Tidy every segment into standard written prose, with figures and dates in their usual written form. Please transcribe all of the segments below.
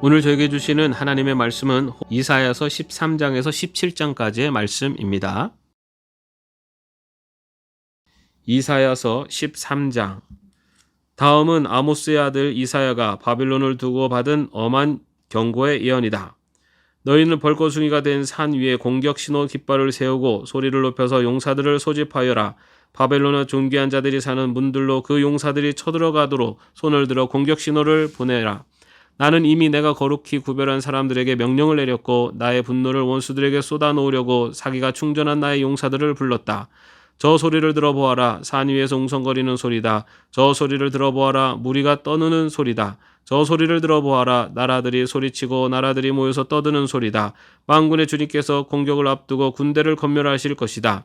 오늘 저에게 주시는 하나님의 말씀은 이사야서 13장에서 17장까지의 말씀입니다. 이사야서 13장. 다음은 아모스의 아들 이사야가 바빌론을 두고 받은 엄한 경고의 예언이다. 너희는 벌거숭이가 된 산 위에 공격 신호 깃발을 세우고 소리를 높여서 용사들을 소집하여라. 바벨론의 존귀한 자들이 사는 문들로 그 용사들이 쳐들어가도록 손을 들어 공격 신호를 보내라. 나는 이미 내가 거룩히 구별한 사람들에게 명령을 내렸고 나의 분노를 원수들에게 쏟아놓으려고 사기가 충전한 나의 용사들을 불렀다. 저 소리를 들어보아라. 산 위에서 웅성거리는 소리다. 저 소리를 들어보아라. 무리가 떠드는 소리다. 저 소리를 들어보아라. 나라들이 소리치고 나라들이 모여서 떠드는 소리다. 만군의 주님께서 공격을 앞두고 군대를 검멸하실 것이다.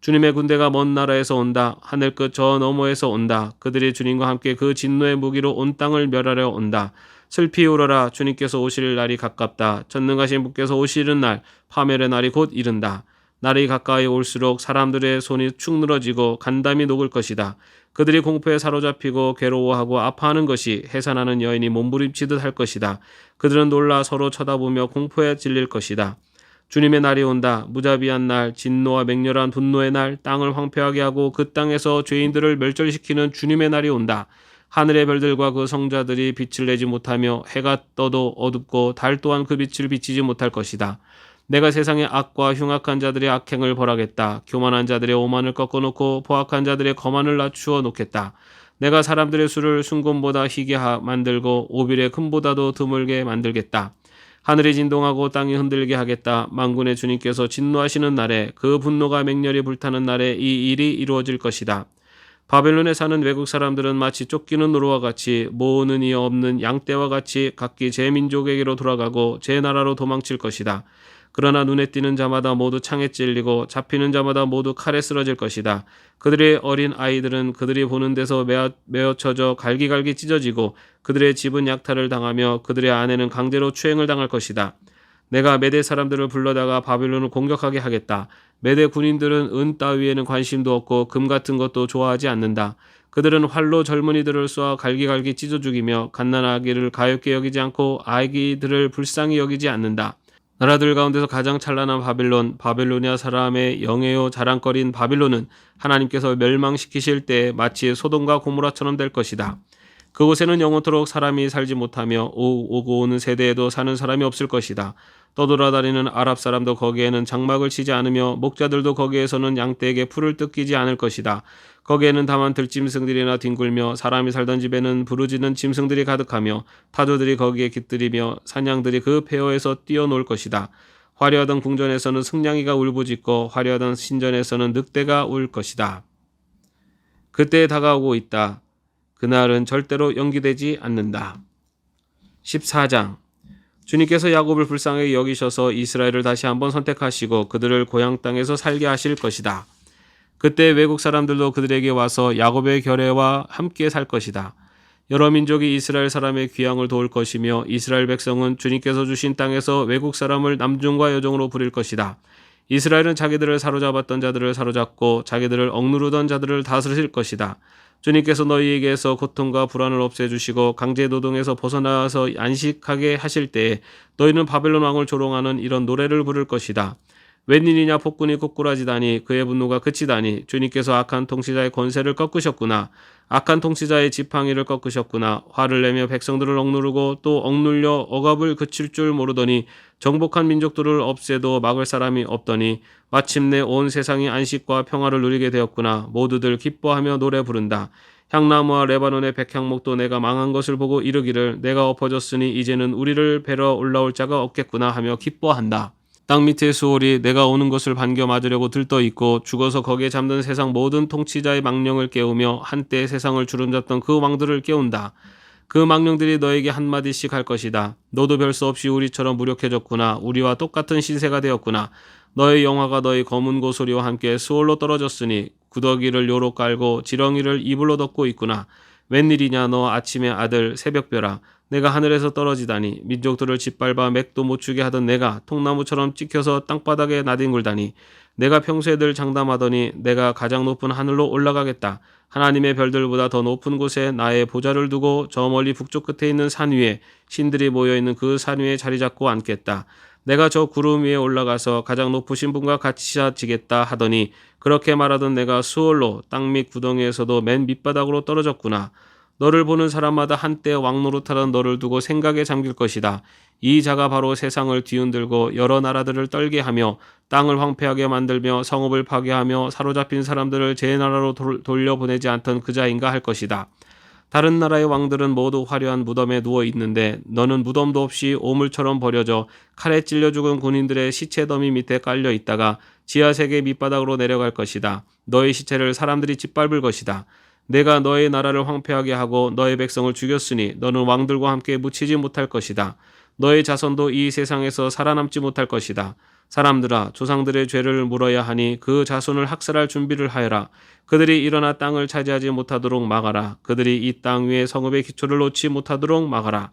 주님의 군대가 먼 나라에서 온다. 하늘 끝 저 너머에서 온다. 그들이 주님과 함께 그 진노의 무기로 온 땅을 멸하려 온다. 슬피 울어라. 주님께서 오실 날이 가깝다. 전능하신 분께서 오시는 날, 파멸의 날이 곧 이른다. 날이 가까이 올수록 사람들의 손이 축 늘어지고 간담이 녹을 것이다. 그들이 공포에 사로잡히고 괴로워하고 아파하는 것이 해산하는 여인이 몸부림치듯 할 것이다. 그들은 놀라 서로 쳐다보며 공포에 질릴 것이다. 주님의 날이 온다. 무자비한 날, 진노와 맹렬한 분노의 날, 땅을 황폐하게 하고 그 땅에서 죄인들을 멸절시키는 주님의 날이 온다. 하늘의 별들과 그 성자들이 빛을 내지 못하며 해가 떠도 어둡고 달 또한 그 빛을 비치지 못할 것이다. 내가 세상의 악과 흉악한 자들의 악행을 벌하겠다. 교만한 자들의 오만을 꺾어놓고 포악한 자들의 거만을 낮추어 놓겠다. 내가 사람들의 수를 순금보다 희게 만들고 오빌의 금보다도 드물게 만들겠다. 하늘이 진동하고 땅이 흔들게 하겠다. 만군의 주님께서 진노하시는 날에 그 분노가 맹렬히 불타는 날에 이 일이 이루어질 것이다. 바벨론에 사는 외국 사람들은 마치 쫓기는 노루와 같이 모으는 이 없는 양떼와 같이 각기 제 민족에게로 돌아가고 제 나라로 도망칠 것이다. 그러나 눈에 띄는 자마다 모두 창에 찔리고 잡히는 자마다 모두 칼에 쓰러질 것이다. 그들의 어린 아이들은 그들이 보는 데서 메어쳐져 갈기갈기 찢어지고 그들의 집은 약탈을 당하며 그들의 아내는 강제로 추행을 당할 것이다. 내가 메대 사람들을 불러다가 바빌론을 공격하게 하겠다. 메대 군인들은 은 따위에는 관심도 없고 금 같은 것도 좋아하지 않는다. 그들은 활로 젊은이들을 쏘아 갈기갈기 찢어 죽이며 갓난아기를 가엾게 여기지 않고 아기들을 불쌍히 여기지 않는다. 나라들 가운데서 가장 찬란한 바빌로니아 사람의 영예요 자랑거리인 바빌론은 하나님께서 멸망시키실 때 마치 소돔과 고모라처럼 될 것이다. 그곳에는 영원토록 사람이 살지 못하며 오고 오는 세대에도 사는 사람이 없을 것이다. 떠돌아다니는 아랍 사람도 거기에는 장막을 치지 않으며 목자들도 거기에서는 양떼에게 풀을 뜯기지 않을 것이다. 거기에는 다만 들짐승들이나 뒹굴며 사람이 살던 집에는 부르짖는 짐승들이 가득하며 타조들이 거기에 깃들이며 사냥들이 그 폐허에서 뛰어놀 것이다. 화려하던 궁전에서는 승냥이가 울부짖고 화려하던 신전에서는 늑대가 울 것이다. 그때에 다가오고 있다. 그날은 절대로 연기되지 않는다. 14장. 주님께서 야곱을 불쌍하게 여기셔서 이스라엘을 다시 한번 선택하시고 그들을 고향 땅에서 살게 하실 것이다. 그때 외국 사람들도 그들에게 와서 야곱의 결례와 함께 살 것이다. 여러 민족이 이스라엘 사람의 귀향을 도울 것이며 이스라엘 백성은 주님께서 주신 땅에서 외국 사람을 남종과 여종으로 부릴 것이다. 이스라엘은 자기들을 사로잡았던 자들을 사로잡고 자기들을 억누르던 자들을 다스릴 것이다. 주님께서 너희에게서 고통과 불안을 없애주시고 강제노동에서 벗어나서 안식하게 하실 때에 너희는 바벨론 왕을 조롱하는 이런 노래를 부를 것이다. 웬일이냐 폭군이 꼬꾸라지다니 그의 분노가 그치다니 주님께서 악한 통치자의 권세를 꺾으셨구나. 악한 통치자의 지팡이를 꺾으셨구나. 화를 내며 백성들을 억누르고 또 억눌려 억압을 그칠 줄 모르더니 정복한 민족들을 없애도 막을 사람이 없더니 마침내 온 세상이 안식과 평화를 누리게 되었구나. 모두들 기뻐하며 노래 부른다. 향나무와 레바논의 백향목도 내가 망한 것을 보고 이르기를 내가 엎어졌으니 이제는 우리를 뵈러 올라올 자가 없겠구나 하며 기뻐한다. 땅 밑의 수월이 내가 오는 것을 반겨 맞으려고 들떠 있고 죽어서 거기에 잠든 세상 모든 통치자의 망령을 깨우며 한때 세상을 주름잡던 그 왕들을 깨운다. 그 망령들이 너에게 한마디씩 할 것이다. 너도 별 수 없이 우리처럼 무력해졌구나. 우리와 똑같은 신세가 되었구나. 너의 영화가 너의 검은 고소리와 함께 수월로 떨어졌으니 구더기를 요로 깔고 지렁이를 이불로 덮고 있구나. 웬일이냐 너 아침의 아들 새벽별아, 내가 하늘에서 떨어지다니 민족들을 짓밟아 맥도 못 추게 하던 내가 통나무처럼 찍혀서 땅바닥에 나뒹굴다니. 내가 평소에 늘 장담하더니 내가 가장 높은 하늘로 올라가겠다. 하나님의 별들보다 더 높은 곳에 나의 보좌를 두고 저 멀리 북쪽 끝에 있는 산 위에 신들이 모여있는 그 산 위에 자리 잡고 앉겠다. 내가 저 구름 위에 올라가서 가장 높으신 분과 같이 지겠다 하더니 그렇게 말하던 내가 수월로 땅 밑 구덩이에서도 맨 밑바닥으로 떨어졌구나. 너를 보는 사람마다 한때 왕노릇하던 너를 두고 생각에 잠길 것이다. 이 자가 바로 세상을 뒤흔들고 여러 나라들을 떨게 하며 땅을 황폐하게 만들며 성읍을 파괴하며 사로잡힌 사람들을 제 나라로 돌려보내지 않던 그 자인가 할 것이다. 다른 나라의 왕들은 모두 화려한 무덤에 누워 있는데 너는 무덤도 없이 오물처럼 버려져 칼에 찔려 죽은 군인들의 시체 더미 밑에 깔려 있다가 지하 세계 밑바닥으로 내려갈 것이다. 너의 시체를 사람들이 짓밟을 것이다. 내가 너의 나라를 황폐하게 하고 너의 백성을 죽였으니 너는 왕들과 함께 묻히지 못할 것이다. 너의 자손도 이 세상에서 살아남지 못할 것이다. 사람들아, 조상들의 죄를 물어야 하니 그 자손을 학살할 준비를 하여라. 그들이 일어나 땅을 차지하지 못하도록 막아라. 그들이 이 땅 위에 성읍의 기초를 놓지 못하도록 막아라.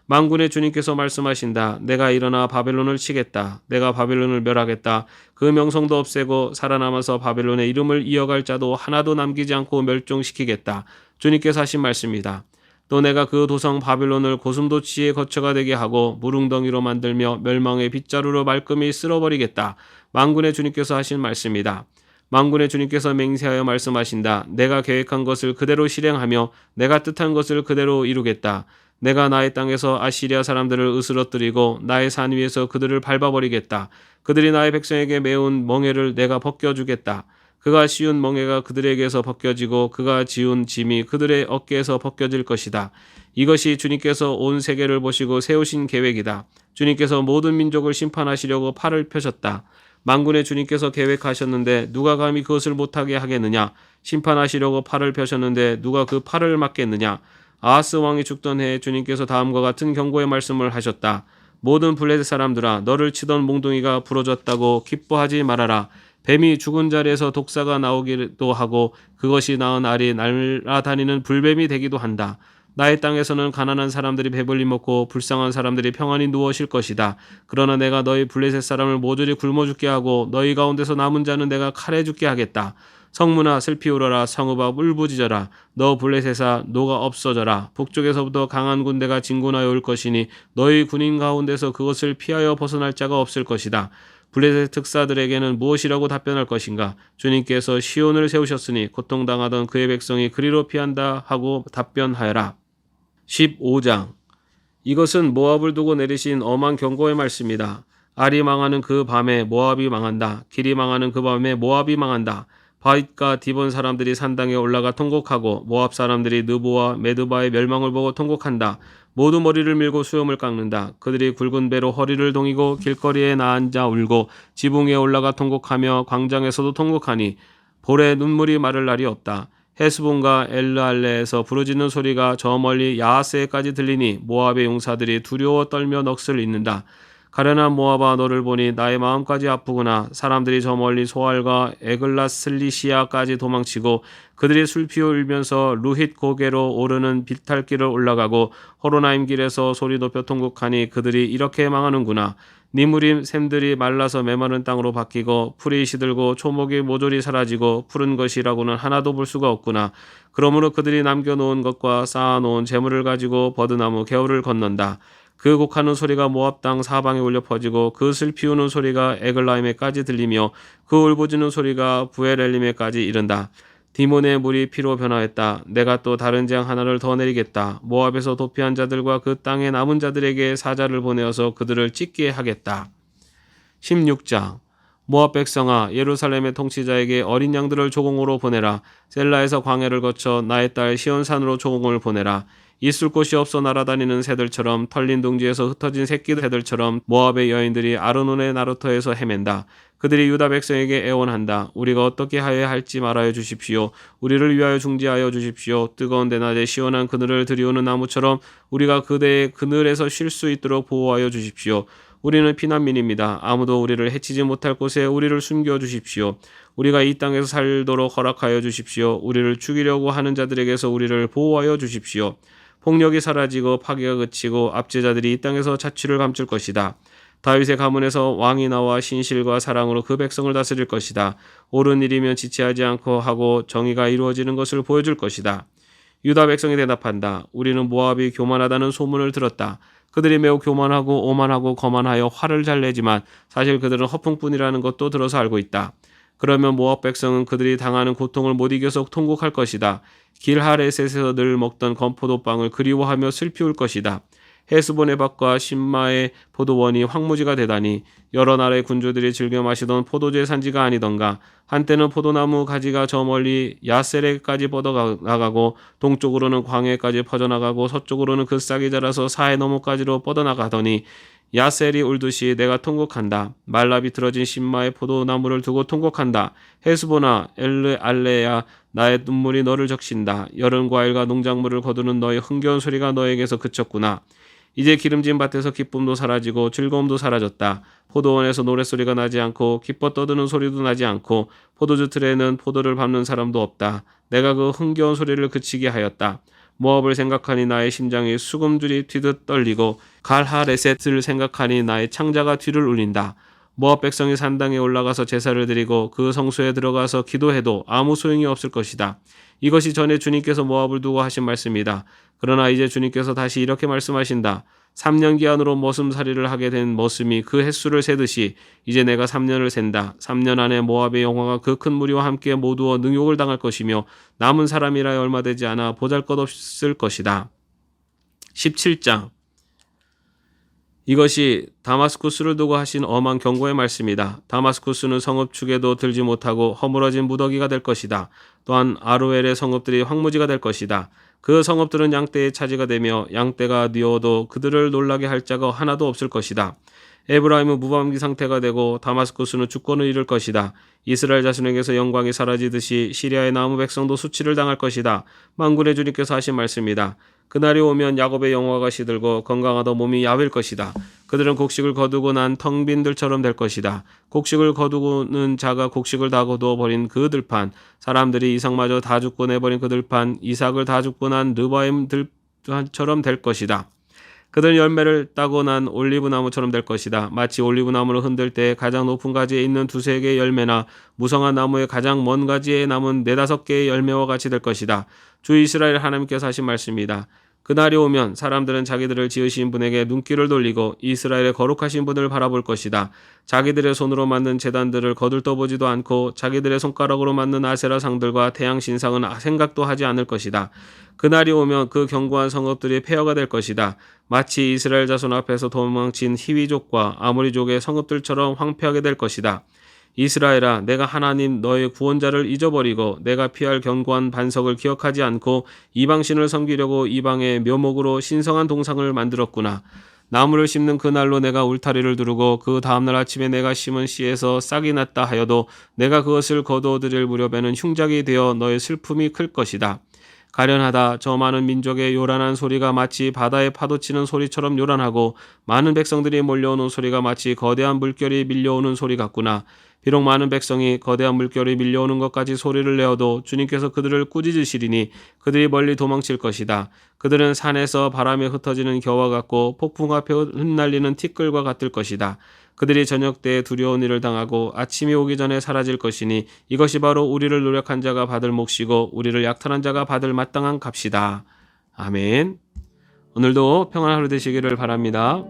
만군의 주님께서 말씀하신다. 내가 일어나 바벨론을 치겠다. 내가 바벨론을 멸하겠다. 그 명성도 없애고 살아남아서 바벨론의 이름을 이어갈 자도 하나도 남기지 않고 멸종시키겠다. 주님께서 하신 말씀이다. 또 내가 그 도성 바벨론을 고슴도치의 거처가 되게 하고 무릉덩이로 만들며 멸망의 빗자루로 말끔히 쓸어버리겠다. 만군의 주님께서 하신 말씀이다. 만군의 주님께서 맹세하여 말씀하신다. 내가 계획한 것을 그대로 실행하며 내가 뜻한 것을 그대로 이루겠다. 내가 나의 땅에서 아시리아 사람들을 으스러뜨리고 나의 산 위에서 그들을 밟아버리겠다. 그들이 나의 백성에게 메운 멍에를 내가 벗겨주겠다. 그가 씌운 멍에가 그들에게서 벗겨지고 그가 지운 짐이 그들의 어깨에서 벗겨질 것이다. 이것이 주님께서 온 세계를 보시고 세우신 계획이다. 주님께서 모든 민족을 심판하시려고 팔을 펴셨다. 만군의 주님께서 계획하셨는데 누가 감히 그것을 못하게 하겠느냐? 심판하시려고 팔을 펴셨는데 누가 그 팔을 막겠느냐? 아하스 왕이 죽던 해에 주님께서 다음과 같은 경고의 말씀을 하셨다. 모든 블레셋 사람들아, 너를 치던 몽둥이가 부러졌다고 기뻐하지 말아라. 뱀이 죽은 자리에서 독사가 나오기도 하고 그것이 낳은 알이 날아다니는 불뱀이 되기도 한다. 나의 땅에서는 가난한 사람들이 배불리 먹고 불쌍한 사람들이 평안히 누워 쉴 것이다. 그러나 내가 너희 블레셋 사람을 모조리 굶어 죽게 하고 너희 가운데서 남은 자는 내가 칼에 죽게 하겠다. 성문아 슬피 울어라. 성읍아 울부짖어라. 너 블레셋아 노가 없어져라. 북쪽에서부터 강한 군대가 진군하여 올 것이니 너희 군인 가운데서 그것을 피하여 벗어날 자가 없을 것이다. 블레셋 특사들에게는 무엇이라고 답변할 것인가? 주님께서 시온을 세우셨으니 고통당하던 그의 백성이 그리로 피한다 하고 답변하여라. 15장. 이것은 모압을 두고 내리신 엄한 경고의 말씀이다. 알이 망하는 그 밤에 모압이 망한다. 길이 망하는 그 밤에 모압이 망한다. 바윗과 디본 사람들이 산당에 올라가 통곡하고 모압 사람들이 느보와 메드바의 멸망을 보고 통곡한다. 모두 머리를 밀고 수염을 깎는다. 그들이 굵은 배로 허리를 동이고 길거리에 나앉아 울고 지붕에 올라가 통곡하며 광장에서도 통곡하니 볼에 눈물이 마를 날이 없다. 헤스본과 엘르알레에서 부르짖는 소리가 저 멀리 야하스에까지 들리니 모압의 용사들이 두려워 떨며 넋을 잃는다. 가련한 모압아, 너를 보니 나의 마음까지 아프구나. 사람들이 저 멀리 소알과 에글라슬리시아까지 도망치고 그들이 술피워 울면서 루힛 고개로 오르는 비탈길을 올라가고 호로나임 길에서 소리 높여 통곡하니 그들이 이렇게 망하는구나. 니무림 샘들이 말라서 메마른 땅으로 바뀌고 풀이 시들고 초목이 모조리 사라지고 푸른 것이라고는 하나도 볼 수가 없구나. 그러므로 그들이 남겨놓은 것과 쌓아놓은 재물을 가지고 버드나무 개울을 건넌다. 그 곡하는 소리가 모압 땅 사방에 울려 퍼지고 그 슬피 우는 소리가 에글라임에까지 들리며 그 울부짖는 소리가 부에렐림에까지 이른다. 디몬의 물이 피로 변화했다. 내가 또 다른 재앙 하나를 더 내리겠다. 모압에서 도피한 자들과 그 땅의 남은 자들에게 사자를 보내어서 그들을 찢게 하겠다. 16장. 모압 백성아, 예루살렘의 통치자에게 어린 양들을 조공으로 보내라. 셀라에서 광해를 거쳐 나의 딸 시온산으로 조공을 보내라. 있을 곳이 없어 날아다니는 새들처럼 털린 둥지에서 흩어진 새끼들처럼 모압의 여인들이 아르논의 나루터에서 헤맨다. 그들이 유다 백성에게 애원한다. 우리가 어떻게 하여야 할지 말하여 주십시오. 우리를 위하여 중지하여 주십시오. 뜨거운 대낮에 시원한 그늘을 들이우는 나무처럼 우리가 그대의 그늘에서 쉴 수 있도록 보호하여 주십시오. 우리는 피난민입니다. 아무도 우리를 해치지 못할 곳에 우리를 숨겨주십시오. 우리가 이 땅에서 살도록 허락하여 주십시오. 우리를 죽이려고 하는 자들에게서 우리를 보호하여 주십시오. 폭력이 사라지고 파괴가 그치고 압제자들이 이 땅에서 자취를 감출 것이다. 다윗의 가문에서 왕이 나와 신실과 사랑으로 그 백성을 다스릴 것이다. 옳은 일이면 지체하지 않고 하고 정의가 이루어지는 것을 보여줄 것이다. 유다 백성이 대답한다. 우리는 모압이 교만하다는 소문을 들었다. 그들이 매우 교만하고 오만하고 거만하여 화를 잘 내지만 사실 그들은 허풍뿐이라는 것도 들어서 알고 있다. 그러면 모압 백성은 그들이 당하는 고통을 못 이겨서 통곡할 것이다. 길하레셋에서 늘 먹던 건포도빵을 그리워하며 슬피울 것이다. 헤스본의 밭과 신마의 포도원이 황무지가 되다니 여러 나라의 군주들이 즐겨 마시던 포도주의 산지가 아니던가. 한때는 포도나무 가지가 저 멀리 야세레까지 뻗어나가고 동쪽으로는 광해까지 퍼져나가고 서쪽으로는 그 싹이 자라서 사해 너머까지로 뻗어나가더니 야셀이 울듯이 내가 통곡한다. 말라 비틀어진 신마의 포도나무를 두고 통곡한다. 헤스보나 엘르알레야 나의 눈물이 너를 적신다. 여름 과일과 농작물을 거두는 너의 흥겨운 소리가 너에게서 그쳤구나. 이제 기름진 밭에서 기쁨도 사라지고 즐거움도 사라졌다. 포도원에서 노랫소리가 나지 않고 기뻐 떠드는 소리도 나지 않고 포도주 틀에는 포도를 밟는 사람도 없다. 내가 그 흥겨운 소리를 그치게 하였다. 모압을 생각하니 나의 심장이 수금줄이 튀듯 떨리고 갈하레셋을 생각하니 나의 창자가 뒤를 울린다. 모압 백성이 산당에 올라가서 제사를 드리고 그 성소에 들어가서 기도해도 아무 소용이 없을 것이다. 이것이 전에 주님께서 모압을 두고 하신 말씀이다. 그러나 이제 주님께서 다시 이렇게 말씀하신다. 3년 기한으로 머슴살이를 하게 된 머슴이 그 횟수를 세듯이 이제 내가 3년을 센다. 3년 안에 모압의 영화가 그 큰 무리와 함께 모두어 능욕을 당할 것이며 남은 사람이라 얼마 되지 않아 보잘것없을 것이다. 17장 이것이 다마스쿠스를 두고 하신 엄한 경고의 말씀이다. 다마스쿠스는 성읍 축에도 들지 못하고 허물어진 무더기가 될 것이다. 또한 아루엘의 성읍들이 황무지가 될 것이다. 그 성읍들은 양떼의 차지가 되며 양떼가 뉘어도 그들을 놀라게 할 자가 하나도 없을 것이다. 에브라임은 무방비 상태가 되고 다마스쿠스는 주권을 잃을 것이다. 이스라엘 자손에게서 영광이 사라지듯이 시리아의 남은 백성도 수치를 당할 것이다. 만군의 주님께서 하신 말씀이다. 그날이 오면 야곱의 영화가 시들고 건강하던 몸이 야윌 것이다. 그들은 곡식을 거두고 난 텅 빈 들처럼 될 것이다. 곡식을 거두고는 자가 곡식을 다 거두어 버린 그 들판, 사람들이 이삭마저 다 죽고 내버린 그 들판, 이삭을 다 죽고 난 르바임 들판처럼 될 것이다. 그들은 열매를 따고 난 올리브나무처럼 될 것이다. 마치 올리브나무를 흔들 때 가장 높은 가지에 있는 두세 개의 열매나 무성한 나무의 가장 먼 가지에 남은 4-5개의 열매와 같이 될 것이다. 주 이스라엘 하나님께서 하신 말씀이다. 그날이 오면 사람들은 자기들을 지으신 분에게 눈길을 돌리고 이스라엘의 거룩하신 분을 바라볼 것이다. 자기들의 손으로 만든 제단들을 거들떠보지도 않고 자기들의 손가락으로 만든 아세라 상들과 태양 신상은 생각도 하지 않을 것이다. 그날이 오면 그 견고한 성읍들이 폐허가 될 것이다. 마치 이스라엘 자손 앞에서 도망친 히위족과 아모리족의 성읍들처럼 황폐하게 될 것이다. 이스라엘아, 내가 하나님 너의 구원자를 잊어버리고 내가 피할 견고한 반석을 기억하지 않고 이방신을 섬기려고 이방의 묘목으로 신성한 동상을 만들었구나. 나무를 심는 그날로 내가 울타리를 두르고 그 다음날 아침에 내가 심은 씨에서 싹이 났다 하여도 내가 그것을 거두어들일 무렵에는 흉작이 되어 너의 슬픔이 클 것이다. 가련하다. 저 많은 민족의 요란한 소리가 마치 바다에 파도치는 소리처럼 요란하고 많은 백성들이 몰려오는 소리가 마치 거대한 물결이 밀려오는 소리 같구나. 비록 많은 백성이 거대한 물결이 밀려오는 것까지 소리를 내어도 주님께서 그들을 꾸짖으시리니 그들이 멀리 도망칠 것이다. 그들은 산에서 바람에 흩어지는 겨와 같고 폭풍 앞에 흩날리는 티끌과 같을 것이다. 그들이 저녁 때에 두려운 일을 당하고 아침이 오기 전에 사라질 것이니 이것이 바로 우리를 노력한 자가 받을 몫이고 우리를 약탈한 자가 받을 마땅한 값이다. 아멘. 오늘도 평안한 하루 되시기를 바랍니다.